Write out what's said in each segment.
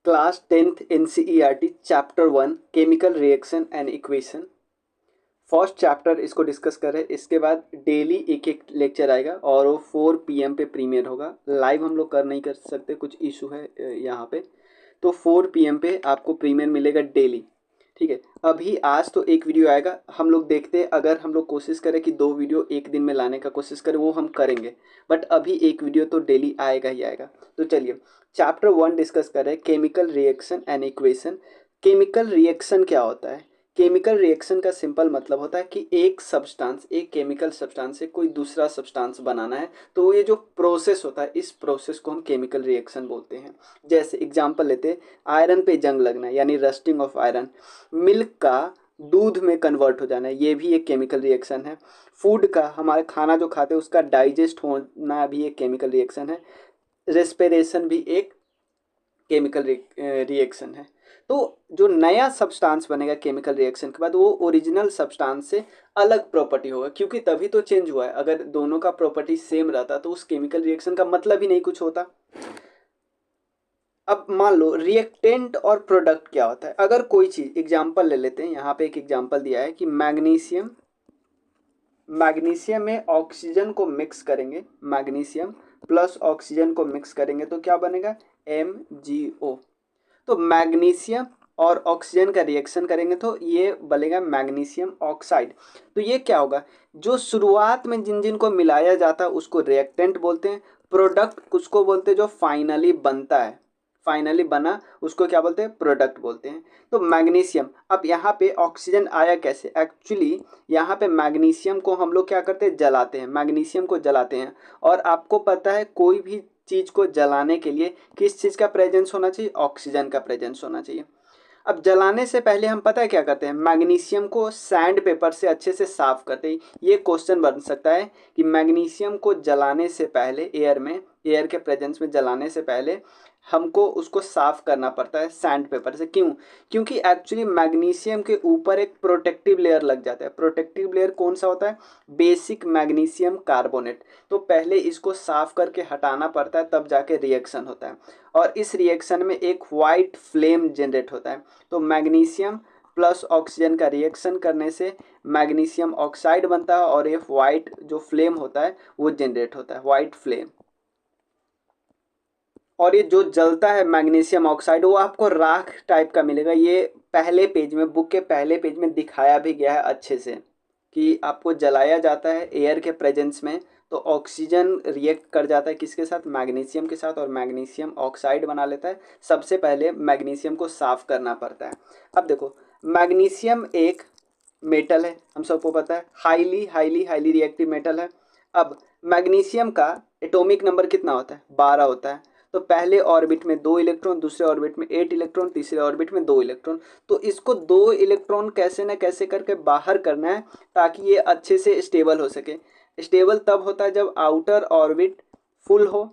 Class 10th NCERT chapter 1 chemical reaction and equation. First chapter इसको discuss कर रहे हैं। इसके बाद डेली एक एक लेक्चर आएगा और वो 4 PM पे प्रीमियर होगा। लाइव हम लोग नहीं कर सकते, कुछ इशू है यहाँ पे, तो 4 PM पे आपको प्रीमियर मिलेगा डेली। ठीक है, अभी आज तो एक वीडियो आएगा, हम लोग देखते हैं। अगर हम लोग कोशिश करें कि 2 वीडियो एक दिन में लाने का कोशिश करें, वो हम करेंगे, बट अभी एक वीडियो तो डेली आएगा ही आएगा। तो चलिए चैप्टर 1 डिस्कस करें, chemical reaction and equation. Chemical reaction क्या होता है? केमिकल रिएक्शन का सिंपल मतलब होता है कि एक सब्सटेंस, एक केमिकल सब्सटेंस से कोई दूसरा सब्सटेंस बनाना है, तो ये जो प्रोसेस होता है, इस प्रोसेस को हम केमिकल रिएक्शन बोलते हैं। जैसे एग्जांपल लेते हैं, आयरन पे जंग लगना यानी रस्टिंग ऑफ आयरन, मिल्क का दूध में कन्वर्ट हो जाना, ये भी एक केमिकल रिएक्शन है। फूड का, हमारे खाना जो खाते हैं उसका डाइजेस्ट होना भी एक केमिकल रिएक्शन है। रेस्पिरेशन भी एक केमिकल रिएक्शन है। तो जो नया सब्सटेंस बनेगा केमिकल रिएक्शन के बाद, वो ओरिजिनल सब्सटेंस से अलग प्रॉपर्टी होगा, क्योंकि तभी तो चेंज हुआ है। अगर दोनों का प्रॉपर्टी सेम रहता तो उस केमिकल रिएक्शन का मतलब ही नहीं कुछ होता। अब मान लो रिएक्टेंट और प्रोडक्ट क्या होता है। अगर कोई चीज, एग्जांपल ले लेते हैं, यहाँ पे एक एग्जांपल दिया है कि मैग्नीशियम, मैग्नीशियम में ऑक्सीजन को मिक्स करेंगे, मैग्नीशियम प्लस ऑक्सीजन को मिक्स करेंगे तो क्या बनेगा? MgO। तो मैग्नीशियम और ऑक्सीजन का रिएक्शन करेंगे तो ये बनेगा मैग्नीशियम ऑक्साइड। तो ये क्या होगा? जो शुरुआत में जिन जिन को मिलाया जाता है उसको रिएक्टेंट बोलते हैं। प्रोडक्ट उसको बोलते हैं जो फाइनली बनता है, फाइनली बना उसको क्या बोलते हैं? प्रोडक्ट बोलते हैं। तो मैग्नीशियम, अब यहाँ पे ऑक्सीजन आया कैसे? एक्चुअली यहाँ पे मैग्नीशियम को हम लोग क्या करते हैं? जलाते हैं, मैग्नीशियम को जलाते हैं। और आपको पता है कोई भी चीज को जलाने के लिए किस चीज का प्रेजेंस होना चाहिए? ऑक्सीजन का प्रेजेंस होना चाहिए। अब जलाने से पहले हम पता है क्या करते हैं? मैग्नीशियम को सैंड पेपर से अच्छे से साफ करते हैं। ये क्वेश्चन बन सकता है कि मैग्नीशियम को जलाने से पहले, एयर में, एयर के प्रेजेंस में जलाने से पहले हमको उसको साफ करना पड़ता है सैंड पेपर से। क्यों? क्योंकि एक्चुअली मैग्नीशियम के ऊपर एक प्रोटेक्टिव लेयर लग जाता है। प्रोटेक्टिव लेयर कौन सा होता है? Basic magnesium carbonate. तो पहले इसको साफ करके हटाना पड़ता है, तब जाके रिएक्शन होता है। और इस रिएक्शन में एक वाइट फ्लेम जनरेट होता है। तो मैग्नीशियम प्लस ऑक्सीजन का रिएक्शन करने से मैग्नीशियम ऑक्साइड बनता है और ये वाइट जो फ्लेम होता है वो जनरेट होता है, वाइट फ्लेम। और ये जो जलता है मैग्नीशियम ऑक्साइड, वो आपको राख टाइप का मिलेगा। ये पहले पेज में, बुक के पहले पेज में दिखाया भी गया है अच्छे से कि आपको जलाया जाता है एयर के प्रेजेंस में, तो ऑक्सीजन रिएक्ट कर जाता है किसके साथ? मैग्नीशियम के साथ, और मैग्नीशियम ऑक्साइड बना लेता है। सबसे पहले मैग्नीशियम को साफ करना पड़ता है। अब देखो, मैग्नीशियम एक मेटल है, हम सबको पता है, highly highly highly reactive metal है। अब मैग्नीशियम का एटॉमिक नंबर कितना होता है? 12 होता है। तो पहले ऑर्बिट में 2 इलेक्ट्रॉन, दूसरे ऑर्बिट में 8 इलेक्ट्रॉन, तीसरे ऑर्बिट में 2 इलेक्ट्रॉन। तो इसको 2 इलेक्ट्रॉन कैसे न कैसे करके बाहर करना है ताकि ये अच्छे से स्टेबल हो सके। स्टेबल तब होता है जब आउटर ऑर्बिट फुल हो।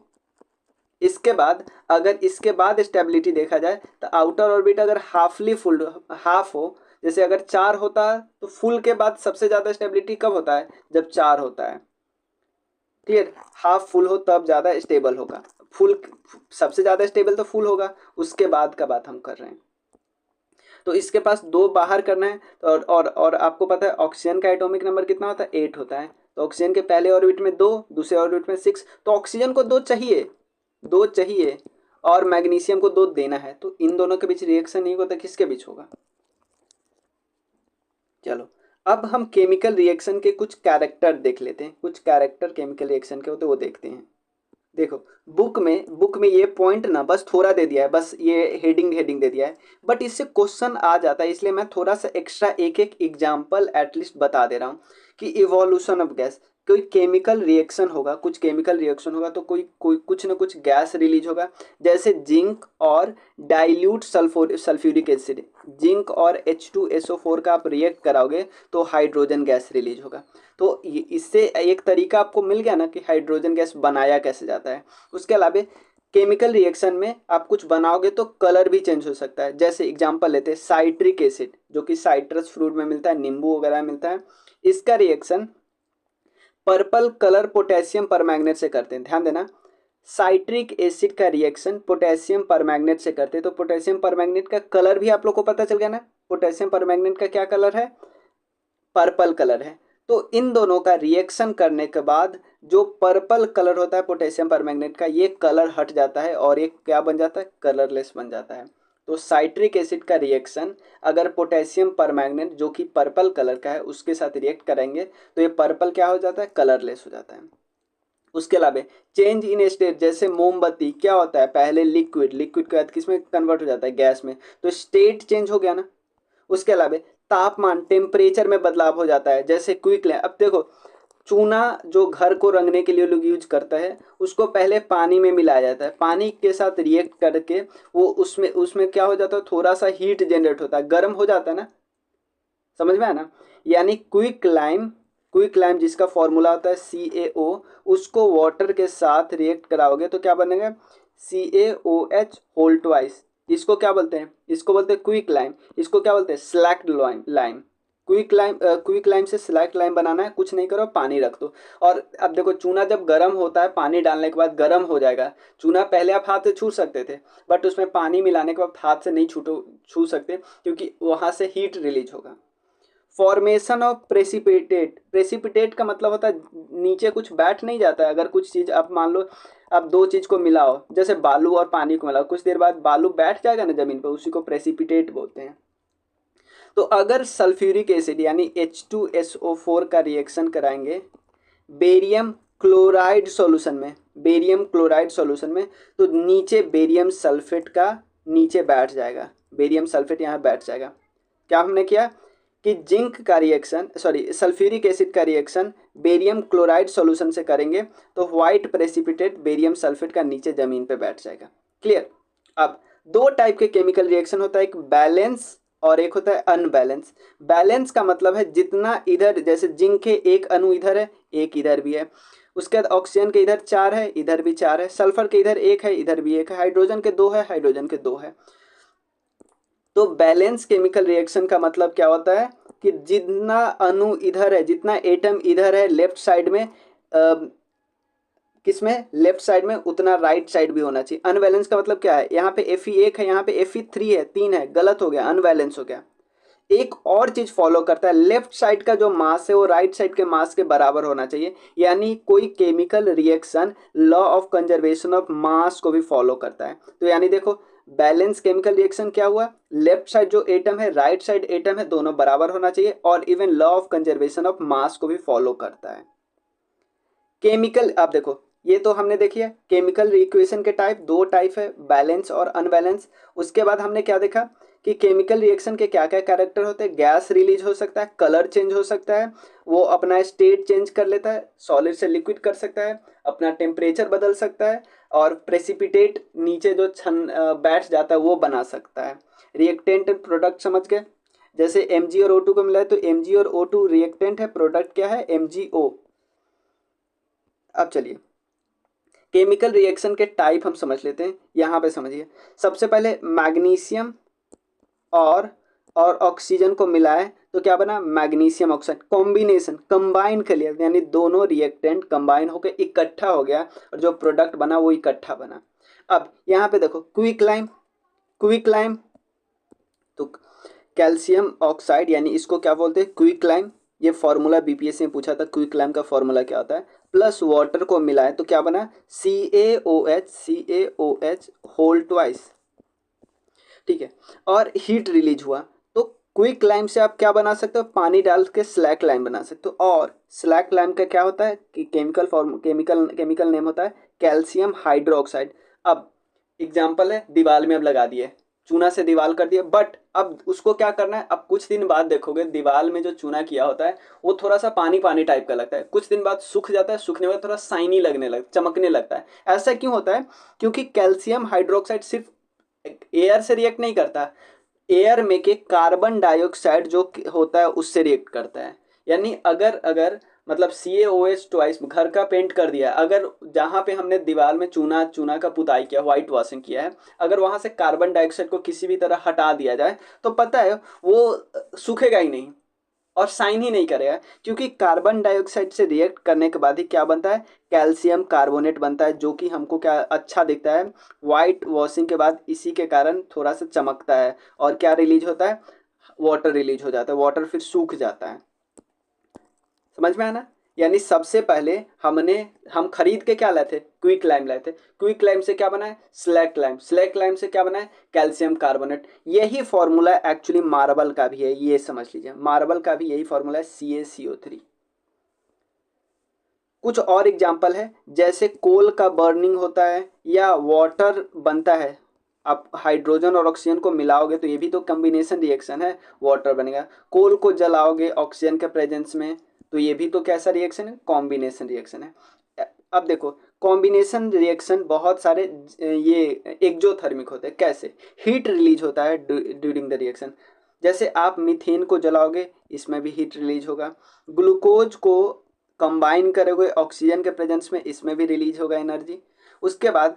इसके बाद, अगर इसके बाद स्टेबिलिटी देखा जाए तो आउटर ऑर्बिट अगर हाफली फुल, हाफ हो, जैसे अगर 4 होता है तो फुल के बाद सबसे ज़्यादा स्टेबिलिटी कब होता है? जब 4 होता है। क्लियर? हाफ फुल हो तब ज़्यादा स्टेबल होगा। फुल सबसे ज़्यादा स्टेबल तो फुल होगा, उसके बाद का बात हम कर रहे हैं। तो इसके पास 2 बाहर करना है। तो और आपको पता है ऑक्सीजन का एटॉमिक नंबर कितना होता है? 8 होता है। तो ऑक्सीजन के पहले ऑर्बिट में 2, दूसरे ऑर्बिट में 6, तो ऑक्सीजन को 2 चाहिए, 2 चाहिए, और मैग्नीशियम को 2 देना है। तो इन दोनों के बीच रिएक्शन नहीं होता, किसके बीच होगा? चलो अब हम केमिकल रिएक्शन के कुछ कैरेक्टर देख लेते हैं। कुछ कैरेक्टर केमिकल रिएक्शन के होते वो देखते हैं। देखो, बुक में ये पॉइंट ना बस थोड़ा दे दिया है, बस ये हेडिंग दे दिया है, बट इससे क्वेश्चन आ जाता है, इसलिए मैं थोड़ा सा एक्स्ट्रा एक एक एग्जांपल एटलीस्ट बता दे रहा हूँ कि इवोल्यूशन ऑफ गैस। कोई केमिकल रिएक्शन होगा, कुछ केमिकल रिएक्शन होगा तो कोई कोई कुछ ना कुछ गैस रिलीज होगा। जैसे जिंक और डाइल्यूट सल्फ्यूरिक एसिड, जिंक और H2SO4 का आप रिएक्ट कराओगे तो हाइड्रोजन गैस रिलीज होगा। तो इससे एक तरीका आपको मिल गया ना कि हाइड्रोजन गैस बनाया कैसे जाता है। उसके अलावा केमिकल रिएक्शन में आप कुछ बनाओगे तो कलर भी चेंज हो सकता है। जैसे एग्जांपल लेते हैं साइट्रिक एसिड, जो कि साइट्रस फ्रूट में मिलता है, नींबू वगैरह में मिलता है। इसका reaction purple colour potassium permanganate से करते हैं, ध्यान देना। साइट्रिक एसिड का रिएक्शन पोटेशियम परमैंगनेट से करते हैं, तो पोटेशियम परमैंगनेट का कलर भी आप लोग को पता चल गया ना, पोटेशियम परमैंगनेट का क्या कलर है, पर्पल कलर है। तो इन दोनों का रिएक्शन करने के बाद जो पर्पल कलर होता है पोटेशियम परमैंगनेट का, ये कलर हट जाता है और ये क्या बन जाता है, कलरलेस बन जाता है। तो साइट्रिक एसिड का रिएक्शन अगर पोटेशियम परमैंगनेट जो कि पर्पल कलर का है उसके साथ रिएक्ट करेंगे तो ये पर्पल क्या हो जाता है, कलरलेस हो जाता है। उसके अलावा चेंज इन स्टेट, जैसे मोमबत्ती क्या होता है, पहले लिक्विड, लिक्विड के बाद किसमें कन्वर्ट हो जाता है, गैस में, तो स्टेट चेंज हो गया ना। उसके अलावा तापमान, टेम्परेचर में बदलाव हो जाता है, जैसे क्विक लैम्प। अब देखो चूना जो घर को रंगने के लिए लोग यूज करता है, उसको पहले पानी में मिलाया जाता है, पानी के साथ रिएक्ट करके वो उसमें उसमें क्या हो जाता है, थोड़ा सा हीट जनरेट होता है, गर्म हो जाता है ना, समझ में आया ना। यानी क्विक लाइम, क्विक लाइम जिसका फॉर्मूला होता है CaO, उसको वाटर के साथ रिएक्ट कराओगे तो क्या बनेगा, CaOH होल ट्वाइस। इसको क्या बोलते हैं, इसको बोलते हैं क्विक लाइम, इसको क्या बोलते हैं, slaked lime. Lime quick lime से स्लैक्ड लाइम बनाना है, कुछ नहीं करो, पानी रख दो। और अब देखो चूना जब गर्म होता है, पानी डालने के बाद गर्म हो जाएगा चूना, पहले आप हाथ से छू सकते थे बट उसमें पानी मिलाने के बाद हाथ से नहीं छू सकते क्योंकि वहाँ से हीट रिलीज होगा। फॉर्मेशन ऑफ प्रेसिपिटेट, प्रेसिपिटेट का मतलब होता है नीचे कुछ बैठ नहीं जाता है। अगर कुछ चीज़ आप मान लो आप दो चीज़ को मिलाओ, जैसे बालू और पानी को मिलाओ, कुछ देर बाद बालू बैठ जाएगा ना ज़मीन पर, उसी को प्रेसिपिटेट बोलते हैं। तो अगर सल्फ्यूरिक एसिड यानी H2SO4 का रिएक्शन कराएंगे बेरियम क्लोराइड सॉल्यूशन में, बेरियम क्लोराइड सॉल्यूशन में, तो नीचे बेरियम सल्फेट का नीचे बैठ जाएगा, बेरियम सल्फेट यहाँ बैठ जाएगा। क्या हमने किया कि जिंक का रिएक्शन, सॉरी सल्फ्यूरिक एसिड का रिएक्शन बेरियम क्लोराइड सॉल्यूशन से करेंगे तो व्हाइट प्रेसिपिटेट बेरियम सल्फेट का नीचे जमीन पे बैठ जाएगा। क्लियर। अब दो टाइप के केमिकल रिएक्शन होता है, एक बैलेंस और एक होता है अनबैलेंस। बैलेंस का मतलब है जितना इधर, जैसे जिंक के एक अणु इधर है एक इधर भी है, उसके बाद ऑक्सीजन के इधर 4 है इधर भी 4 है, सल्फर के इधर 1 है इधर भी 1 है, हाइड्रोजन के 2 है हाइड्रोजन के 2 है। तो बैलेंस केमिकल रिएक्शन का मतलब क्या होता है कि जितना अणु इधर है, जितना एटम इधर है लेफ्ट साइड में, किसमें, लेफ्ट साइड में, उतना राइट साइड भी होना चाहिए। अनबैलेंस का मतलब क्या है, यहाँ पे Fe1 है यहाँ पे Fe3 है, 3 है, गलत हो गया, अनबैलेंस हो गया। एक और चीज फॉलो करता है, लेफ्ट साइड का जो मास है वो राइट साइड के मास के बराबर होना चाहिए। यानी कोई chemical reaction law of conservation of mass को भी फॉलो करता है। तो यानी देखो बैलेंस केमिकल रिएक्शन क्या हुआ, लेफ्ट साइड जो एटम है राइट साइड एटम है दोनों बराबर होना चाहिए, और even law of conservation of mass को भी फॉलो करता है। केमिकल, आप देखो ये तो हमने देखी है केमिकल रिएक्शन के टाइप, दो टाइप है, बैलेंस और अनबैलेंस। उसके बाद हमने क्या देखा कि केमिकल रिएक्शन के क्या क्या कैरेक्टर होते हैं, गैस रिलीज हो सकता है, कलर चेंज हो सकता है, वो अपना स्टेट चेंज कर लेता है, सॉलिड से लिक्विड कर सकता है, अपना टेम्परेचर बदल सकता है, और प्रेसिपिटेट नीचे जो छन बैठ जाता है वो बना सकता है। रिएक्टेंट प्रोडक्ट समझ गए, जैसे Mg और O2 को मिला है तो Mg और O2 रिएक्टेंट है, प्रोडक्ट क्या है MgO। अब चलिए केमिकल रिएक्शन के टाइप हम समझ लेते हैं, यहाँ पे समझिए। सबसे पहले मैग्नीशियम और ऑक्सीजन को मिलाए तो क्या बना, मैग्नीशियम ऑक्साइड। कॉम्बिनेशन, कंबाइन कर लिया, यानी दोनों रिएक्टेंट कंबाइन होकर इकट्ठा हो गया और जो प्रोडक्ट बना वो इकट्ठा बना। अब यहाँ पे देखो क्विक लाइम, क्विक लाइम तो कैल्शियम ऑक्साइड, यानी इसको क्या बोलते हैं, क्विक लाइम। ये फॉर्मूला बीपीएससी में पूछा था, क्विक लाइम का फॉर्मूला क्या होता है, प्लस वाटर को मिलाए तो क्या बना, CaOH होल ट्वाइस। ठीक है, और हीट रिलीज हुआ तो क्विक लाइम से आप क्या बना सकते हो, पानी डाल के स्लैक लाइम बना सकते हो। और स्लैक लाइम का क्या होता है कि केमिकल नेम होता है कैल्शियम हाइड्रोक्साइड। अब एग्जाम्पल है, दीवार में अब लगा दिए, चूना से दीवार कर दिया, बट अब उसको क्या करना है, अब कुछ दिन बाद देखोगे दीवार में जो चूना किया होता है वो थोड़ा सा पानी पानी टाइप का लगता है, कुछ दिन बाद सूख जाता है, सूखने के बाद थोड़ा शाइनी लगने लगता, चमकने लगता है। ऐसा क्यों होता है, क्योंकि कैल्शियम हाइड्रोक्साइड सिर्फ एयर से रिएक्ट नहीं करता, एयर में के कार्बन डाइऑक्साइड जो होता है उससे रिएक्ट करता है। यानी अगर अगर मतलब CaOH ट्वाइस घर का पेंट कर दिया, अगर जहाँ पे हमने दीवार में चूना चूना का पुताई किया, व्हाइट वॉशिंग किया है, अगर वहाँ से कार्बन डाइऑक्साइड को किसी भी तरह हटा दिया जाए तो पता है वो सूखेगा ही नहीं, और साइन ही नहीं करेगा, क्योंकि कार्बन डाइऑक्साइड से रिएक्ट करने के बाद ही क्या बनता है, कैल्शियम कार्बोनेट बनता है, जो कि हमको क्या अच्छा दिखता है, वाइट वॉशिंग के बाद इसी के कारण थोड़ा सा चमकता है, और क्या रिलीज होता है, वाटर रिलीज हो जाता है, वाटर फिर सूख जाता है। समझ में आना। यानी सबसे पहले हम खरीद के क्या लाए थे, क्विक लाइम लाए थे, क्विक लाइम से क्या बना है, स्लैक लाइम, स्लैक लाइम से क्या बना है, कैल्शियम कार्बोनेट। यही फॉर्मूला एक्चुअली मार्बल का भी है, ये समझ लीजिए, मार्बल का भी यही फॉर्मूला है, CaCO3। कुछ और एग्जाम्पल है, जैसे कोल का बर्निंग होता है या वाटर बनता है, आप हाइड्रोजन और ऑक्सीजन को मिलाओगे तो ये भी तो कॉम्बिनेशन रिएक्शन है, वाटर बनेगा। कोल को जलाओगे ऑक्सीजन के प्रेजेंस में तो ये भी तो कैसा रिएक्शन है, कॉम्बिनेशन रिएक्शन है। अब देखो, कॉम्बिनेशन रिएक्शन बहुत सारे ये एक्जोथर्मिक होते हैं। कैसे, हीट रिलीज होता है ड्यूरिंग द रिएक्शन। जैसे आप मीथेन को जलाओगे, इसमें भी हीट रिलीज होगा। ग्लूकोज को कंबाइन करोगे ऑक्सीजन के प्रेजेंस में, इसमें भी रिलीज होगा एनर्जी। उसके बाद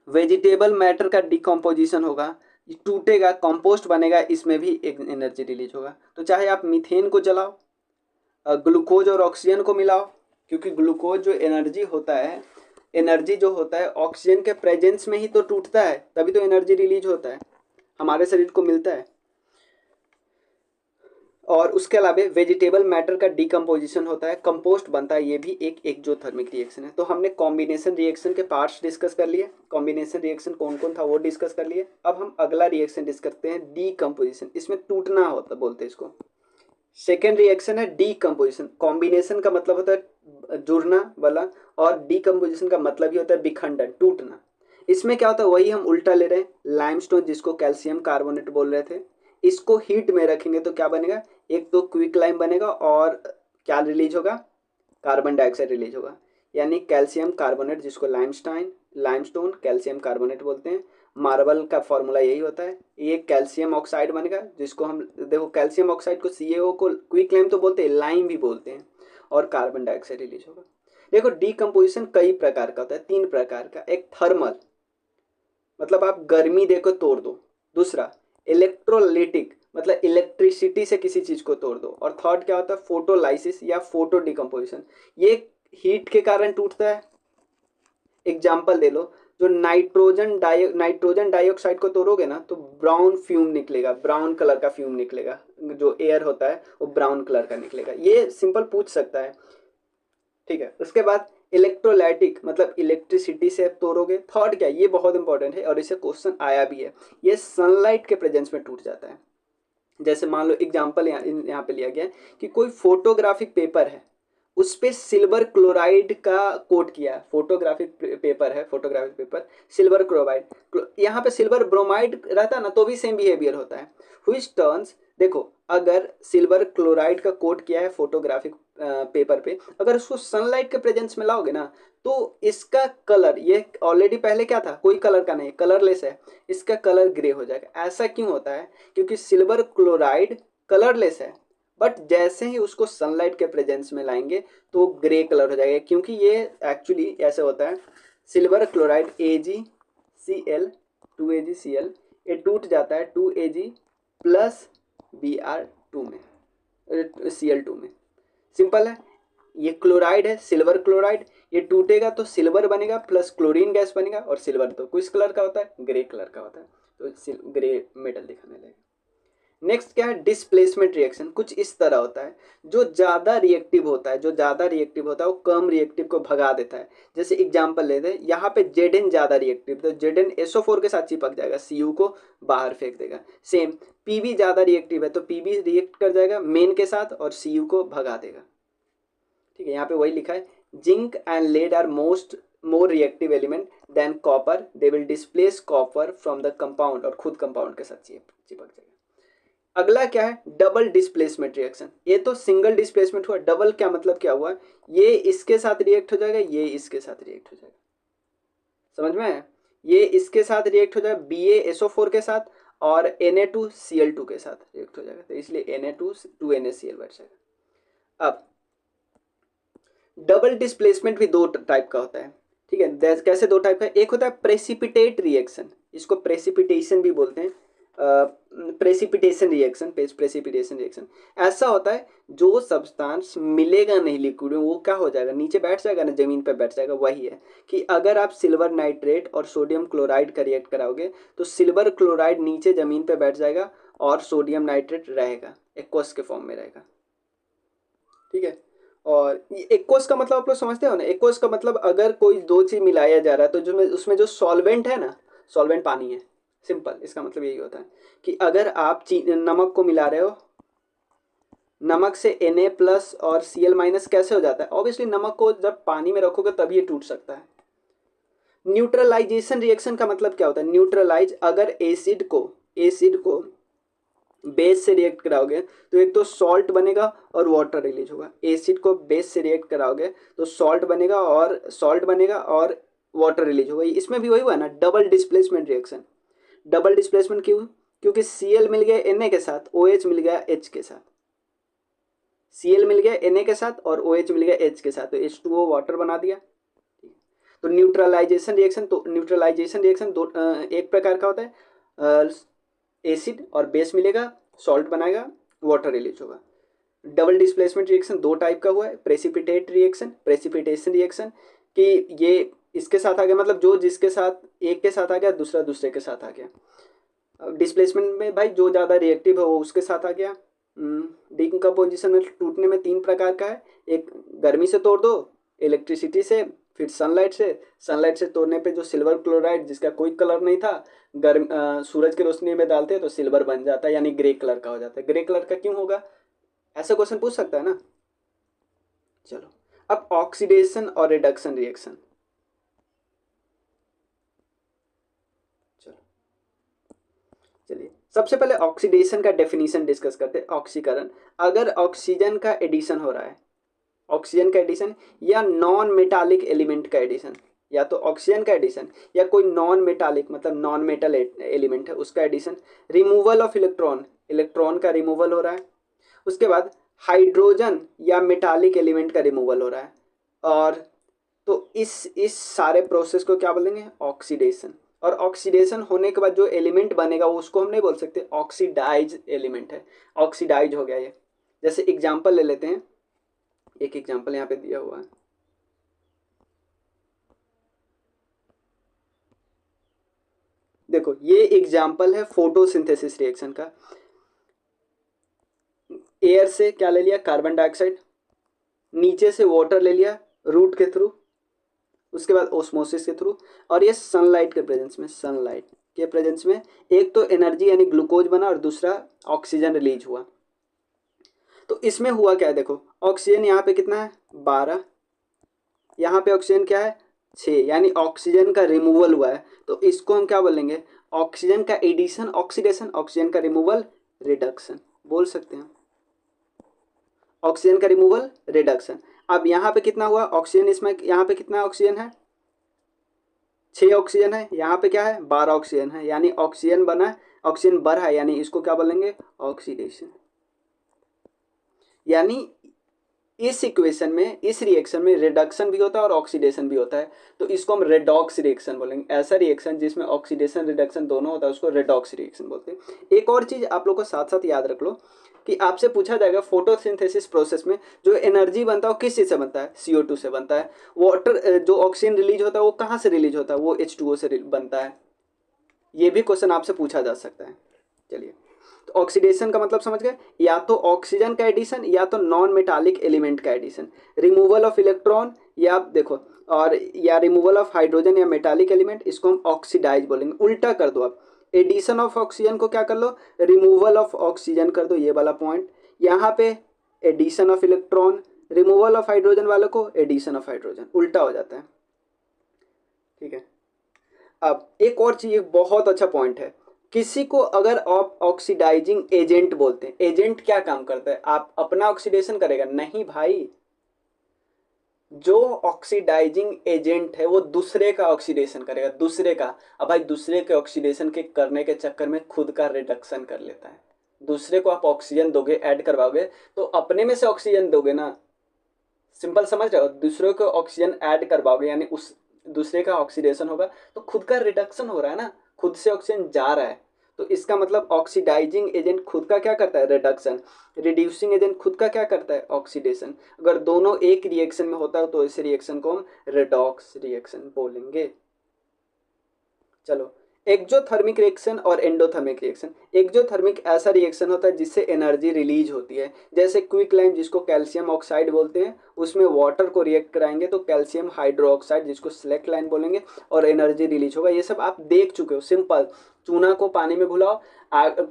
वेजिटेबल मैटर का डिकम्पोजिशन होगा, टूटेगा, कंपोस्ट बनेगा, इसमें भी एक एनर्जी रिलीज होगा। तो चाहे आप मीथेन को जलाओ, ग्लूकोज और ऑक्सीजन को मिलाओ, क्योंकि ग्लूकोज जो एनर्जी होता है, एनर्जी जो होता है ऑक्सीजन के प्रेजेंस में ही तो टूटता है, तभी तो एनर्जी रिलीज होता है, हमारे शरीर को मिलता है। और उसके अलावा वेजिटेबल मैटर का डिकम्पोजिशन होता है, कंपोस्ट बनता है, ये भी एक एक्जोथर्मिक रिएक्शन है। तो हमने कॉम्बिनेशन रिएक्शन के पार्ट्स डिस्कस कर लिए, कॉम्बिनेशन रिएक्शन कौन कौन था वो डिस्कस कर लिए। अब हम अगला रिएक्शन डिस्कस करते हैं, डीकम्पोजिशन। इसमें टूटना होता बोलते हैं इसको। सेकेंड रिएक्शन है डीकम्पोजिशन। कॉम्बिनेशन का मतलब होता है जुड़ना वाला, और डीकम्पोजिशन का मतलब ही होता है विखंडन, टूटना। इसमें क्या होता है, वही हम उल्टा ले रहे हैं। लाइमस्टोन जिसको कैल्शियम कार्बोनेट बोल रहे थे, इसको हीट में रखेंगे तो क्या बनेगा, एक तो क्विक लाइम बनेगा और क्या रिलीज होगा, कार्बन डाइऑक्साइड रिलीज होगा। यानी कैल्शियम कार्बोनेट, जिसको लाइमस्टोन कैल्शियम कार्बोनेट बोलते हैं। मार्बल का फॉर्मूला यही होता है। ये कैल्शियम ऑक्साइड बनेगा, जिसको हम देखो कैल्शियम ऑक्साइड को CaO को क्विक लाइम तो बोलते हैं, लाइम भी बोलते हैं, और कार्बन डाइऑक्साइड रिलीज होगा। देखो डीकम्पोजिशन कई प्रकार का होता है, 3 प्रकार का। एक थर्मल, मतलब आप गर्मी देकर तोड़ दो। दूसरा इलेक्ट्रोलिटिक, मतलब इलेक्ट्रिसिटी से किसी चीज को तोड़ दो। और थर्ड क्या होता है, फोटोलाइसिस या फोटो डिकम्पोजिशन, ये हीट के कारण टूटता है। एग्जाम्पल दे लो, जो नाइट्रोजन डाइऑक्साइड को तोड़ोगे ना तो ब्राउन फ्यूम निकलेगा, ब्राउन कलर का फ्यूम निकलेगा, जो एयर होता है वो ब्राउन कलर का निकलेगा। ये सिंपल पूछ सकता है, ठीक है। उसके बाद इलेक्ट्रोलाइटिक, मतलब इलेक्ट्रिसिटी से तोड़ोगे। थर्ड क्या, ये बहुत इंपॉर्टेंट है और इसे क्वेश्चन आया भी है, ये सनलाइट के प्रेजेंस में टूट जाता है। जैसे मान लो एग्जाम्पल यहाँ पे लिया गया है कि कोई फोटोग्राफिक पेपर है, उस पे सिल्वर क्लोराइड का कोट किया है। फोटोग्राफिक पेपर है, फोटोग्राफिक पेपर, सिल्वर क्लोराइड, यहाँ पे सिल्वर ब्रोमाइड रहता है ना तो भी सेम बिहेवियर होता है। व्हिच टर्न्स, देखो अगर सिल्वर क्लोराइड का कोट किया है फोटोग्राफिक पेपर पे, अगर उसको सनलाइट के प्रेजेंस में लाओगे ना तो इसका कलर, ये ऑलरेडी पहले क्या था, कोई कलर का नहीं, कलरलेस है, इसका कलर ग्रे हो जाएगा। ऐसा क्यों होता है, क्योंकि सिल्वर क्लोराइड कलरलेस है, बट जैसे ही उसको सनलाइट के प्रेजेंस में लाएंगे तो ग्रे कलर हो जाएगा। क्योंकि ये एक्चुअली ऐसे होता है, सिल्वर क्लोराइड AgCl 2AgCl, ये टूट जाता है 2Ag प्लस Br2 में, Cl2 में। सिंपल है, ये क्लोराइड है, सिल्वर क्लोराइड, ये टूटेगा तो सिल्वर बनेगा प्लस क्लोरीन गैस बनेगा, और सिल्वर तो किस कलर का होता है, ग्रे कलर का होता है, तो ग्रे मेटल दिखाने लगेगा। नेक्स्ट क्या है, डिस्प्लेसमेंट रिएक्शन। कुछ इस तरह होता है, जो ज़्यादा रिएक्टिव होता है, वो कम रिएक्टिव को भगा देता है। जैसे एग्जांपल लेते हैं, यहाँ पे Zn ज़्यादा रिएक्टिव, तो Zn SO4 के साथ चिपक जाएगा, Cu को बाहर फेंक देगा। सेम Pb ज़्यादा रिएक्टिव है तो Pb रिएक्ट कर जाएगा मेन के साथ और Cu को भगा देगा। ठीक है, यहाँ पे वही लिखा है, zinc and lead are more reactive element than copper, they will displace copper from the compound, और खुद कंपाउंड के साथ चिपक जाएगा। अगला क्या है, डबल डिस्प्लेसमेंट रिएक्शन। ये तो सिंगल डिस्प्लेसमेंट हुआ, डबल क्या मतलब क्या हुआ, ये इसके साथ रिएक्ट हो जाएगा, ये इसके साथ रिएक्ट हो जाएगा। समझ में है, ये इसके साथ रिएक्ट हो जाएगा BaSO4 के साथ, और Na2Cl2 के साथ रिएक्ट हो जाएगा, तो इसलिए Na2 2NaCl बैठ जाएगा। अब डबल डिस्प्लेसमेंट भी दो टाइप का होता है, ठीक है। कैसे दो टाइप का, एक होता है प्रेसिपिटेट रिएक्शन, इसको प्रेसिपिटेशन भी बोलते हैं, प्रेसिपिटेशन रिएक्शन, प्रेसिपिटेशन रिएक्शन ऐसा होता है जो सब्सटेंस मिलेगा नहीं लिक्विड में, वो क्या हो जाएगा, नीचे बैठ जाएगा ना, जमीन पे बैठ जाएगा। वही है कि अगर आप सिल्वर नाइट्रेट और सोडियम क्लोराइड का रिएक्ट कराओगे तो सिल्वर क्लोराइड नीचे जमीन पे बैठ जाएगा और सोडियम नाइट्रेट रहेगा, एक्वस के फॉर्म में रहेगा। ठीक है, और एक्वस का मतलब आप लोग समझते हो ना, एक्वस का मतलब अगर कोई दो चीज मिलाया जा रहा है तो जो उसमें जो सॉल्वेंट है ना, सॉल्वेंट पानी है, सिंपल इसका मतलब यही होता है कि अगर आप नमक को मिला रहे हो, नमक से Na प्लस और Cl माइनस कैसे हो जाता है, ऑब्वियसली नमक को जब पानी में रखोगे तभी ये टूट सकता है। न्यूट्रलाइजेशन रिएक्शन का मतलब क्या होता है, न्यूट्रलाइज, अगर एसिड को बेस से रिएक्ट कराओगे तो एक तो सॉल्ट बनेगा और वाटर रिलीज होगा। एसिड को बेस से रिएक्ट कराओगे तो सॉल्ट बनेगा और वाटर रिलीज होगा। इसमें भी वही हुआ ना, double displacement reaction. Double displacement क्यों, क्योंकि Cl मिल गया Na के साथ, OH मिल गया H के साथ, Cl मिल गया Na के साथ और OH मिल गया H के साथ, तो H2O वाटर बना दिया। तो न्यूट्रलाइजेशन रिएक्शन दो एक प्रकार का होता है, एसिड और बेस मिलेगा, सॉल्ट बनाएगा, वाटर रिलीज होगा। डबल डिस्प्लेसमेंट रिएक्शन दो टाइप का हुआ है, प्रेसिपिटेशन रिएक्शन कि ये इसके साथ आ गया, मतलब जो जिसके साथ एक के साथ आ गया दूसरा दूसरे के साथ आ गया। डिस्प्लेसमेंट में भाई जो ज़्यादा रिएक्टिव है वो उसके साथ आ गया। डिकम्पोजिशन में टूटने में तीन प्रकार का है, एक गर्मी से तोड़ दो, इलेक्ट्रिसिटी से, फिर सनलाइट से तोड़ने पे जो सिल्वर क्लोराइड जिसका कोई कलर नहीं था, सूरज की रोशनी में डालते हैं तो सिल्वर बन जाता है, यानी ग्रे कलर का हो जाता है। ग्रे कलर का क्यों होगा, ऐसा क्वेश्चन पूछ सकता है ना। चलो अब ऑक्सीडेशन और रिडक्शन रिएक्शन, चलिए सबसे पहले ऑक्सीडेशन का डेफिनेशन डिस्कस करते हैं। ऑक्सीकरण, अगर ऑक्सीजन का एडिशन हो रहा है, ऑक्सीजन का एडिशन या नॉन मेटालिक एलिमेंट का एडिशन, या तो ऑक्सीजन का एडिशन या कोई नॉन मेटालिक मतलब नॉन मेटल एलिमेंट है उसका addition, removal of electron, electron का रिमूवल हो रहा है, उसके बाद हाइड्रोजन या मेटालिक एलिमेंट का रिमूवल हो रहा है, और तो इस सारे प्रोसेस को क्या बोलेंगे, ऑक्सीडेशन। और ऑक्सीडेशन होने के बाद जो एलिमेंट बनेगा वो उसको हम नहीं बोल सकते ऑक्सीडाइज एलिमेंट है, ऑक्सीडाइज हो गया ये। जैसे एग्जांपल ले लेते हैं, एक एग्जांपल यहाँ पे दिया हुआ है, देखो ये एग्जांपल है फोटोसिंथेसिस रिएक्शन का। एयर से क्या ले लिया, कार्बन डाइऑक्साइड, नीचे से वाटर ले लिया रूट के थ्रू, उसके बाद ओस्मोसिस के थ्रू, और ये सनलाइट के प्रेजेंस में एक तो एनर्जी यानी ग्लूकोज बना और दूसरा ऑक्सीजन रिलीज हुआ। तो इसमें हुआ क्या है, देखो ऑक्सीजन यहाँ पे कितना है 12, यहाँ पे ऑक्सीजन क्या है 6, यानी ऑक्सीजन का रिमूवल हुआ है। तो इसको हम क्या बोलेंगे, ऑक्सीजन का एडिशन ऑक्सीडेशन, ऑक्सीजन का रिमूवल रिडक्शन बोल सकते हैं, ऑक्सीजन का रिमूवल रिडक्शन। अब यहाँ पे कितना हुआ ऑक्सीजन, इसमें यहाँ पे कितना ऑक्सीजन है 6 ऑक्सीजन है, यहाँ पे क्या है 12 ऑक्सीजन है, यानी ऑक्सीजन बना, ऑक्सीजन बढ़ा, यानी इसको क्या बोलेंगे ऑक्सीडेशन। यानी इस इक्वेशन में, इस रिएक्शन में रिडक्शन भी होता है और ऑक्सीडेशन भी होता है, तो इसको हम रेडॉक्स रिएक्शन बोलेंगे। ऐसा रिएक्शन जिसमें ऑक्सीडेशन रिडक्शन दोनों होता है उसको रेडॉक्स रिएक्शन बोलते हैं। एक और चीज आप लोग को साथ साथ याद रख लो कि आपसे पूछा जाएगा फोटोसिंथेसिस प्रोसेस में जो एनर्जी बनता है वो किस चीज से बनता है, CO2 से बनता है। वाटर जो ऑक्सीजन रिलीज होता है वो कहाँ से रिलीज होता है, वो H2O से बनता है। ये भी क्वेश्चन आपसे पूछा जा सकता है। चलिए, तो ऑक्सीडेशन का मतलब समझ गए, या तो ऑक्सीजन का एडिशन या तो नॉन मेटालिक एलिमेंट का एडिशन, रिमूवल ऑफ इलेक्ट्रॉन या देखो, और या रिमूवल ऑफ हाइड्रोजन या मेटालिक एलिमेंट, इसको हम ऑक्सीडाइज बोलेंगे। उल्टा कर दो आप, एडिशन ऑफ ऑक्सीजन को क्या कर लो, रिमूवल ऑफ ऑक्सीजन कर दो, ये वाला पॉइंट यहाँ पे addition of electron, removal of hydrogen वाले को एडिशन ऑफ हाइड्रोजन, उल्टा हो जाता है। ठीक है, अब एक और चीज, बहुत अच्छा पॉइंट है, किसी को अगर आप ऑक्सीडाइजिंग एजेंट बोलते हैं, एजेंट क्या काम करता है, आप अपना ऑक्सीडेशन करेगा नहीं भाई, जो ऑक्सीडाइजिंग एजेंट है वो दूसरे का ऑक्सीडेशन करेगा, दूसरे का। अब भाई दूसरे के ऑक्सीडेशन के करने के चक्कर में खुद का रिडक्शन कर लेता है। दूसरे को आप ऑक्सीजन दोगे, ऐड करवाओगे, तो अपने में से ऑक्सीजन दोगे ना, सिंपल समझ रहे हो, दूसरे को ऑक्सीजन ऐड करवाओगे यानी उस दूसरे का ऑक्सीडेशन होगा, तो खुद का रिडक्शन हो रहा है ना, खुद से ऑक्सीजन जा रहा है, तो इसका मतलब ऑक्सीडाइजिंग एजेंट खुद का क्या करता है, रिडक्शन। रिड्यूसिंग एजेंट खुद का क्या करता है, ऑक्सीडेशन। अगर दोनों एक रिएक्शन में होता है तो इस रिएक्शन को हम रेडॉक्स रिएक्शन बोलेंगे। चलो, एक्जोथर्मिक रिएक्शन और एंडोथर्मिक रिएक्शन। एक्जोथर्मिक ऐसा रिएक्शन होता है जिससे एनर्जी रिलीज होती है, जैसे क्विक लाइम जिसको कैल्शियम ऑक्साइड बोलते हैं, उसमें वाटर को रिएक्ट कराएंगे तो कैल्शियम हाइड्रोक्साइड जिसको स्लेक्ट लाइन बोलेंगे और एनर्जी रिलीज होगा। ये सब आप देख चुके हो, सिंपल। चूना को पानी में घुलाओ,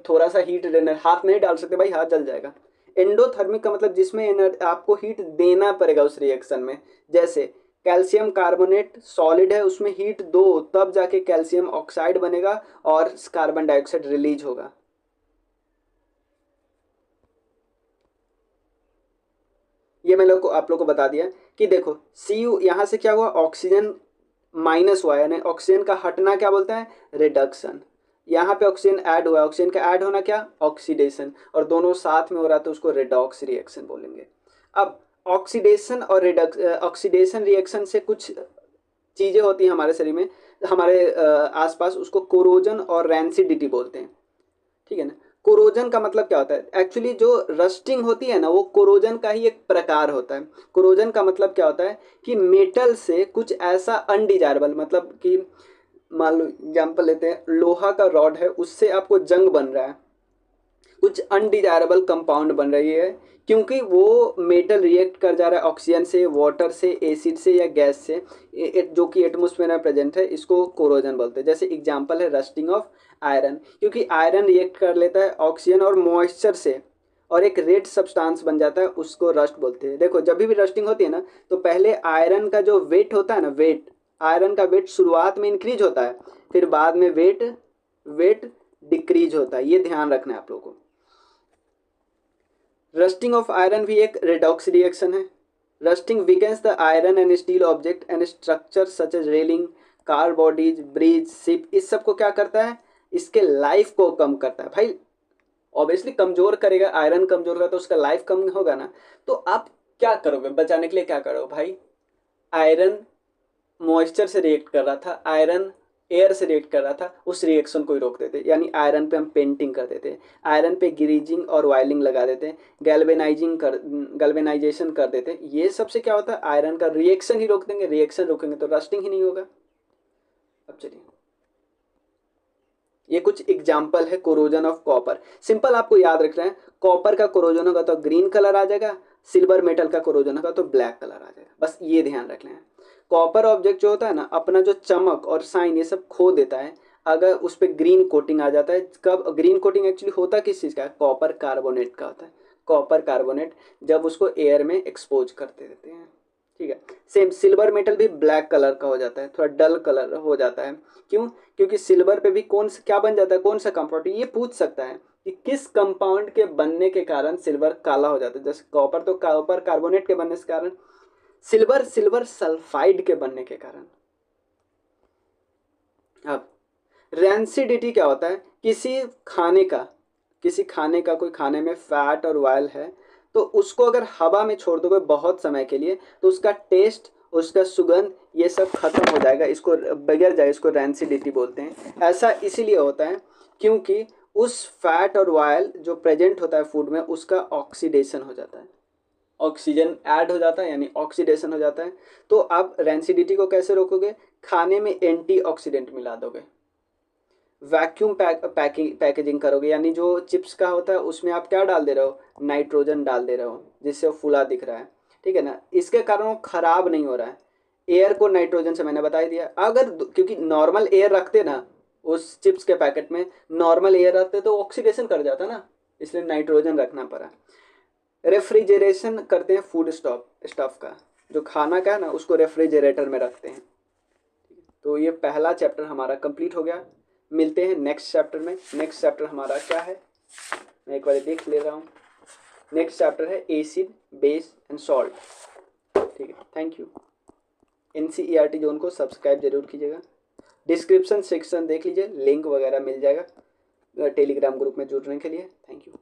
थोड़ा सा हीट देना, हाथ नहीं डाल सकते भाई, हाथ जल जाएगा। एंडोथर्मिक का मतलब जिसमें आपको हीट देना पड़ेगा उस रिएक्शन में, जैसे कैल्शियम कार्बोनेट सॉलिड है, उसमें हीट दो तब जाके कैल्शियम ऑक्साइड बनेगा और कार्बन डाइऑक्साइड रिलीज होगा। ये मैं आप लोग को बता दिया कि देखो Cu यहां से क्या हुआ, ऑक्सीजन माइनस हुआ, यानी ऑक्सीजन का हटना क्या बोलते हैं, रिडक्शन। यहाँ पे ऑक्सीजन ऐड हुआ, ऑक्सीजन का ऐड होना क्या, ऑक्सीडेशन, और दोनों साथ में हो रहा है तो उसको रिडॉक्स रिएक्शन बोलेंगे। अब ऑक्सीडेशन और ऑक्सीडेशन रिएक्शन से कुछ चीज़ें होती हैं हमारे शरीर में, हमारे आसपास, उसको कोरोजन और रैंसिडिटी बोलते हैं, ठीक है ना। कोरोजन का मतलब क्या होता है, एक्चुअली जो रस्टिंग होती है ना वो कोरोजन का ही एक प्रकार होता है। कोरोजन का मतलब क्या होता है कि मेटल से कुछ ऐसा अनडिजायरेबल, मतलब कि मान लो एग्जाम्पल लेते हैं, लोहा का रॉड है, उससे आपको जंग बन रहा है, कुछ अनडिजायरेबल कंपाउंड बन रही है, क्योंकि वो मेटल रिएक्ट कर जा रहा है ऑक्सीजन से, वाटर से, एसिड से या गैस से, जो कि एटमोस्फेयर में प्रेजेंट है, इसको कोरोजन बोलते हैं। जैसे एग्जांपल है रस्टिंग ऑफ आयरन, क्योंकि आयरन रिएक्ट कर लेता है ऑक्सीजन और मॉइस्चर से और एक रेड सब्सटेंस बन जाता है, उसको रस्ट बोलते हैं। देखो जब भी रस्टिंग होती है ना, तो पहले आयरन का जो वेट होता है ना, वेट, आयरन का वेट शुरुआत में इंक्रीज होता है, फिर बाद में वेट वेट डिक्रीज होता है, ये ध्यान रखना है आप लोगों को। रस्टिंग ऑफ आयरन भी एक रेडॉक्स रिएक्शन है। Rusting weakens the iron and steel object and structure such as railing, car bodies, bridge, ship, इस सब को क्या करता है, इसके लाइफ को कम करता है भाई। ऑब्वियसली कमजोर करेगा, आयरन कमजोर होगा तो उसका लाइफ कम होगा ना। तो आप क्या करोगे बचाने के लिए, क्या करोगे भाई, आयरन मॉइस्चर से रिएक्ट कर रहा था, आयरन एयर से रिएक्ट कर रहा था, उस रिएक्शन को ही रोक देते, यानी आयरन पे हम पेंटिंग कर देते, आयरन पे ग्रीजिंग और वायलिंग लगा देते, गैल्वेनाइजेशन कर देते। ये सबसे क्या होता है, आयरन का रिएक्शन ही रोक देंगे, रिएक्शन रोकेंगे तो रस्टिंग ही नहीं होगा। अब चलिए, ये कुछ एग्जाम्पल है कोरोजन ऑफ कॉपर। सिंपल आपको याद रखना है, कॉपर का कोरोजन होगा तो ग्रीन कलर आ जाएगा, सिल्वर मेटल का कोरोजन होगा तो ब्लैक कलर आ जाएगा, बस ये ध्यान रखना है। कॉपर ऑब्जेक्ट जो होता है ना, अपना जो चमक और साइन ये सब खो देता है अगर उस पर ग्रीन कोटिंग आ जाता है। कब ग्रीन कोटिंग एक्चुअली होता किस चीज़ का है, कॉपर कार्बोनेट का होता है। कॉपर कार्बोनेट जब उसको एयर में एक्सपोज करते रहते हैं, ठीक है। सेम सिल्वर मेटल भी ब्लैक कलर का हो जाता है, थोड़ा डल कलर हो जाता है। क्यों, क्योंकि सिल्वर पे भी कौन सा क्या बन जाता है, कौन सा कंपाउंड, ये पूछ सकता है कि किस कंपाउंड के बनने के कारण सिल्वर काला हो जाता है। जैसे कॉपर तो कॉपर कार्बोनेट के बनने के कारण, सिल्वर सिल्वर सल्फाइड के बनने के कारण। अब रैंसिडिटी क्या होता है, किसी खाने का कोई खाने में फैट और ऑयल है तो उसको अगर हवा में छोड़ दोगे बहुत समय के लिए तो उसका टेस्ट, उसका सुगंध, ये सब खत्म हो जाएगा, इसको बिगड़ जाएगा, इसको रैंसिडिटी बोलते हैं। ऐसा इसीलिए होता है क्योंकि उस फैट और ऑयल जो प्रेजेंट होता है फूड में उसका ऑक्सीडेशन हो जाता है, ऑक्सीजन ऐड हो जाता है, यानी ऑक्सीडेशन हो जाता है। तो आप रैंसिडिटी को कैसे रोकोगे, खाने में एंटीऑक्सीडेंट मिला दोगे, वैक्यूम पैकेजिंग करोगे, यानी जो चिप्स का होता है उसमें आप क्या डाल दे रहे हो, नाइट्रोजन डाल दे रहे हो, जिससे वो फूला दिख रहा है, ठीक है ना। इसके कारण वो खराब नहीं हो रहा है। एयर को नाइट्रोजन से मैंने बता ही दिया, अगर क्योंकि नॉर्मल एयर रखते ना उस चिप्स के पैकेट में, नॉर्मल एयर रखते तो ऑक्सीडेशन कर जाता ना, इसलिए नाइट्रोजन रखना पड़ा। रेफ्रिजरेशन करते हैं फूड स्टफ का, जो खाना का है ना उसको रेफ्रिजरेटर में रखते हैं। तो ये पहला चैप्टर हमारा कंप्लीट हो गया। मिलते हैं नेक्स्ट चैप्टर में। नेक्स्ट चैप्टर हमारा क्या है, मैं एक बार देख ले रहा हूँ। नेक्स्ट चैप्टर है एसिड, बेस एंड सॉल्ट, ठीक है। Thank you. NCERT जोन को सब्सक्राइब जरूर कीजिएगा, डिस्क्रिप्शन सेक्शन देख लीजिए, लिंक वगैरह मिल जाएगा टेलीग्राम ग्रुप में जुड़ने के लिए। Thank you.